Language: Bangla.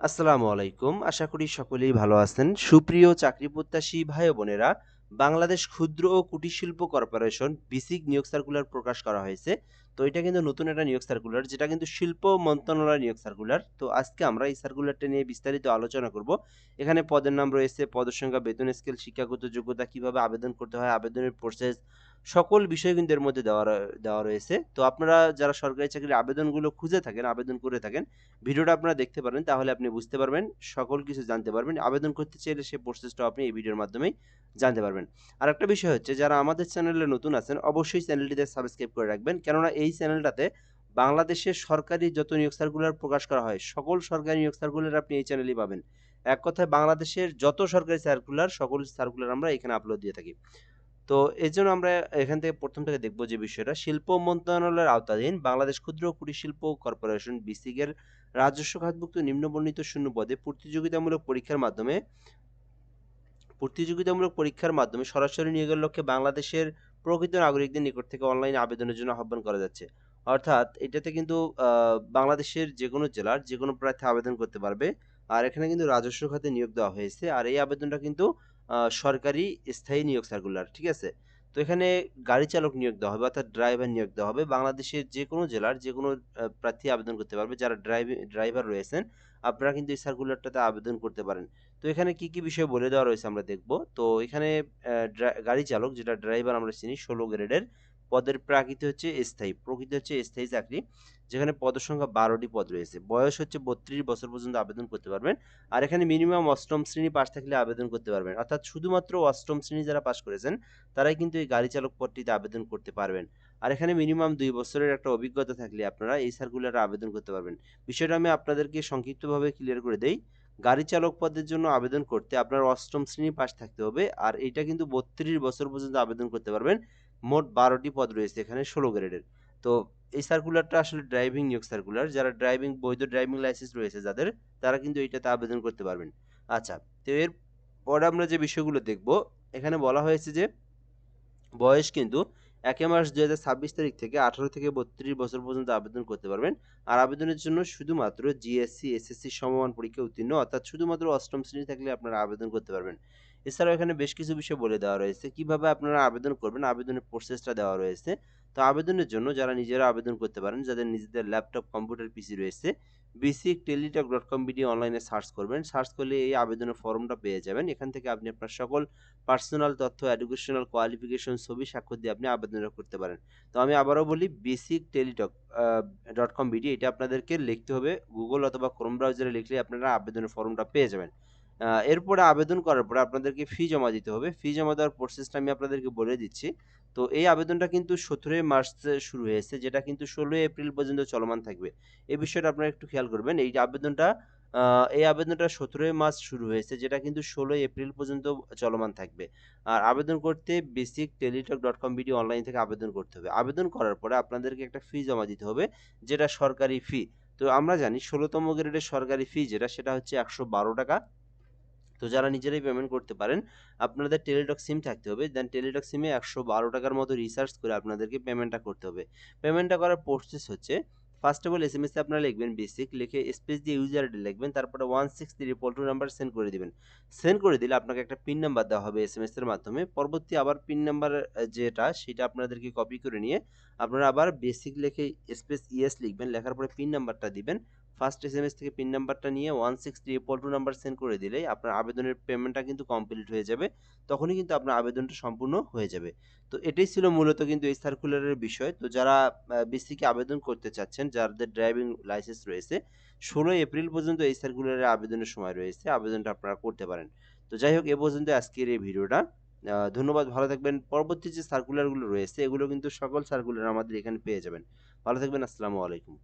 আসসালামু আলাইকুম। আশা করি সকলেই ভালো আছেন। সুপ্রিয় চাকরি প্রত্যাশী ভাই ও বোনেরা, বাংলাদেশ ক্ষুদ্র ও কুটির শিল্প কর্পোরেশন বেসিক নিয়োগ সার্কুলার প্রকাশ করা হয়েছে। তো এটা কিন্তু নতুন একটা নিয়োগ সার্কুলার, যেটা কিন্তু শিল্প মন্ত্রণালয়ের নিয়োগ সার্কুলার। তো আজকে আমরা এই সার্কুলারটা নিয়ে বিস্তারিত আলোচনা করব। এখানে পদের নাম রয়েছে, পদের সংখ্যা, বেতন স্কেল, শিক্ষাগত যোগ্যতা, কিভাবে আবেদন করতে হয়, আবেদনের প্রসেস, সকল বিষয় কিন্তু এর মধ্যে দেওয়া রয়েছে। তো আপনারা যারা সরকারি চাকরির আবেদনগুলো খুঁজে থাকেন, আবেদন করে থাকেন, ভিডিওটা আপনারা দেখতে পারেন, তাহলে আপনি বুঝতে পারবেন, সকল কিছু জানতে পারবেন। আবেদন করতে চাইলে সেই প্রসেসটাও আপনি এই ভিডিওর মাধ্যমেই জানতে পারবেন। আরেকটা বিষয় হচ্ছে, যারা আমাদের চ্যানেলে নতুন আছেন অবশ্যই চ্যানেলটিতে সাবস্ক্রাইব করে রাখবেন। কেননা এই চ্যানেলটাতে বাংলাদেশের সরকারি যত নিয়োগ সার্কুলার প্রকাশ করা হয়, সকল সরকারি নিয়োগ সার্কুলার আপনি এই চ্যানেলেই পাবেন। এক কথায় বাংলাদেশের যত সরকারি সার্কুলার, সকল সার্কুলার আমরা এখানে আপলোড দিয়ে থাকি। তো এজন্য আমরা এখান থেকে প্রথম থেকে দেখব যে বিষয়টা, শিল্প মন্ত্রণালয়ের আওতাধীন বাংলাদেশ ক্ষুদ্র ও কুটির শিল্প কর্পোরেশন বিসিক এর রাজস্ব খাতভুক্ত নিম্নবর্ণিত শূন্য পদে প্রতিযোগিতামূলক পরীক্ষার মাধ্যমে সরাসরি নিয়োগের লক্ষ্যে বাংলাদেশের প্রকৃত নাগরিকদের নিকট থেকে অনলাইনে আবেদনের জন্য আহ্বান করা যাচ্ছে। অর্থাৎ এটাতে কিন্তু বাংলাদেশের যে কোনো জেলার যে কোনো প্রার্থী আবেদন করতে পারবে। আর এখানে কিন্তু রাজস্ব খাতে নিয়োগ দেওয়া হয়েছে। আর এই আবেদনটা কিন্তু সরকারি স্থায়ী নিয়োগ সার্কুলার, ঠিক আছে? তো এখানে গাড়ি চালক নিয়োগ দেওয়া হবে, অর্থাৎ ড্রাইভার নিয়োগ দেওয়া হবে। বাংলাদেশের যে কোনো জেলার যে কোনো প্রার্থী আবেদন করতে পারবে। যারা ড্রাইভার রয়েছেন, আপনারা কিন্তু এই সার্কুলারটাতে আবেদন করতে পারেন। তো এখানে কি, কি বিষয় বলে দেওয়া রয়েছে আমরা দেখব। তো এখানে গাড়ি চালক, যেটা ড্রাইভার আমরা চিনি, ১৬ গ্রেডের পদের প্রকৃতি হচ্ছে স্থায়ী চাকরি, যেখানে পদের সংখ্যা ১২ টি পদ রয়েছে। বয়স হচ্ছে ৩২ বছর পর্যন্ত আবেদন করতে পারবেন। আর এখানে মিনিমাম অষ্টম শ্রেণী পাস থাকলে আবেদন করতে পারবেন। অর্থাৎ শুধুমাত্র অষ্টম শ্রেণী যারা পাস করেছেন, তারাই কিন্তু এই গাড়ি চালক পদটিতে আবেদন করতে পারবেন। আর এখানে মিনিমাম ২ বছরের একটা অভিজ্ঞতা থাকলে আপনারা এই সার্কুলারে আবেদন করতে পারবেন। বিষয়টা আমি আপনাদেরকে সংক্ষিপ্তভাবে ক্লিয়ার করে দেই। গাড়ি চালক পদের জন্য আবেদন করতে আপনার অষ্টম শ্রেণী পাস থাকতে হবে। আর এইটা কিন্তু ৩২ বছর পর্যন্ত আবেদন করতে পারবেন। মোট ১২ টি পদ রয়েছে এখানে ১৬ গ্রেডের। তো এই সার্কুলারটা আসলে ড্রাইভিং নিয়োগ সার্কুলার। যারা বৈধ ড্রাইভিং লাইসেন্স রয়েছে যাদের, তারা কিন্তু এইটাতে আবেদন করতে পারবেন। আচ্ছা, তো এরপরে আমরা যে বিষয়গুলো দেখব, এখানে বলা হয়েছে যে বয়স কিন্তু ১ মার্চ ২০২৬ তারিখ থেকে ১৮ থেকে ৩২ বছর পর্যন্ত আবেদন করতে পারবেন। আর আবেদনের জন্য শুধুমাত্র জিএসসি, এসএসসি সমমান পরীক্ষায় উত্তীর্ণ, অর্থাৎ শুধুমাত্র অষ্টম শ্রেণী থাকলে আপনারা আবেদন করতে পারবেন। এছাড়াও এখানে বেশ কিছু বিষয় বলে দেওয়া রয়েছে, কিভাবে আপনারা আবেদন করবেন, আবেদনের প্রসেসটা দেওয়া রয়েছে। তো আবেদনের জন্য যারা নিজেরা আবেদন করতে পারেন, যাদের নিজেদের ল্যাপটপ, কম্পিউটার, পিসি রয়েছে, basic.teletalk.com/bd অনলাইনে সার্চ করবেন। সার্চ করলে এই আবেদনের ফর্মটা পেয়ে যাবেন। এখান থেকে আপনি আপনার সকল পার্সোনাল তথ্য, এডুকেশনাল কোয়ালিফিকেশন, ছবি, স্বাক্ষর দিয়ে আপনি আবেদনটা করতে পারেন। তো আমি আবারও বলি, basic.teletalk.com/bd এটা আপনাদেরকে লিখতে হবে। গুগল অথবা ক্রোম ব্রাউজারে লিখলে আপনারা আবেদনের ফর্মটা পেয়ে যাবেন। এরপরে আবেদন করার পরে আপনাদেরকে ফি জমা দিতে হবে। ফি জমা দেওয়ার প্রসেসটা আমি আপনাদেরকে বলে দিচ্ছি। তো এই আবেদনটা কিন্তু ১৭ মার্চে শুরু হয়েছে, যেটা কিন্তু ১৬ এপ্রিল পর্যন্ত চলমান থাকবে। এই বিষয়টা আপনারা একটু খেয়াল করবেন। এই আবেদনটা ১৭ মার্চ শুরু হয়েছে, যেটা কিন্তু ১৬ এপ্রিল পর্যন্ত চলমান থাকবে। আর আবেদন করতে basic.teletalk.com/bd অনলাইন থেকে আবেদন করতে হবে। আবেদন করার পরে আপনাদেরকে একটা ফি জমা দিতে হবে, যেটা সরকারি ফি। তো আমরা জানি ১৬তম গ্রেডের সরকারি ফি যেটা, সেটা হচ্ছে ৳১১২। তো যারা নিজেরাই পেমেন্ট করতে পারেন, আপনাদের টেলিটক সিম থাকতে হবে। দেন টেলিটক সিমে ৳১১২ মতো রিচার্জ করে আপনাদেরকে পেমেন্টটা করতে হবে। পেমেন্টটা করার প্রসেস হচ্ছে, ফার্স্ট অফ অল এসএমএসে আপনারা লিখবেন বেসিক, লিখে স্পেস দিয়ে ইউজার আইডি লিখবেন, তারপরে 163 নাম্বার সেন্ড করে দিবেন। সেন্ড করে দিলে আপনাকে একটা পিন নাম্বার দেওয়া হবে এসএমএস এর মাধ্যমে। পরবর্তী আবার পিন নাম্বার যেটা, সেটা আপনাদেরকে কপি করে নিয়ে আপনারা আবার বেসিক লিখে স্পেস ইয়েস লিখবেন। লেখার পরে পিন নাম্বারটা দিবেন। ফার্স্ট এসএমএস থেকে পিন নাম্বারটা নিয়ে 163 নাম্বার সেন্ড করে দিলেই আপনার আবেদনের পেমেন্টটা কিন্তু কমপ্লিট হয়ে যাবে। তখনই কিন্তু আপনার আবেদনটা সম্পূর্ণ হয়ে যাবে। তো এটাই ছিল মূলত কিন্তু এই সার্কুলারের বিষয়। তো যারা বেসিকে আবেদন করতে চাচ্ছেন, যাদের ড্রাইভিং লাইসেন্স রয়েছে, ১৬ এপ্রিল পর্যন্ত এই সার্কুলারের আবেদনের সময় রয়েছে। আবেদনটা আপনারা করতে পারেন। তো যাই হোক, এ পর্যন্ত আজকের এই ভিডিওটা। ধন্যবাদ, ভালো থাকবেন। পরবর্তী যে সার্কুলারগুলো রয়েছে, এগুলো কিন্তু সকল সার্কুলার আমাদের এখানে পেয়ে যাবেন। ভালো থাকবেন। আসসালামু আলাইকুম।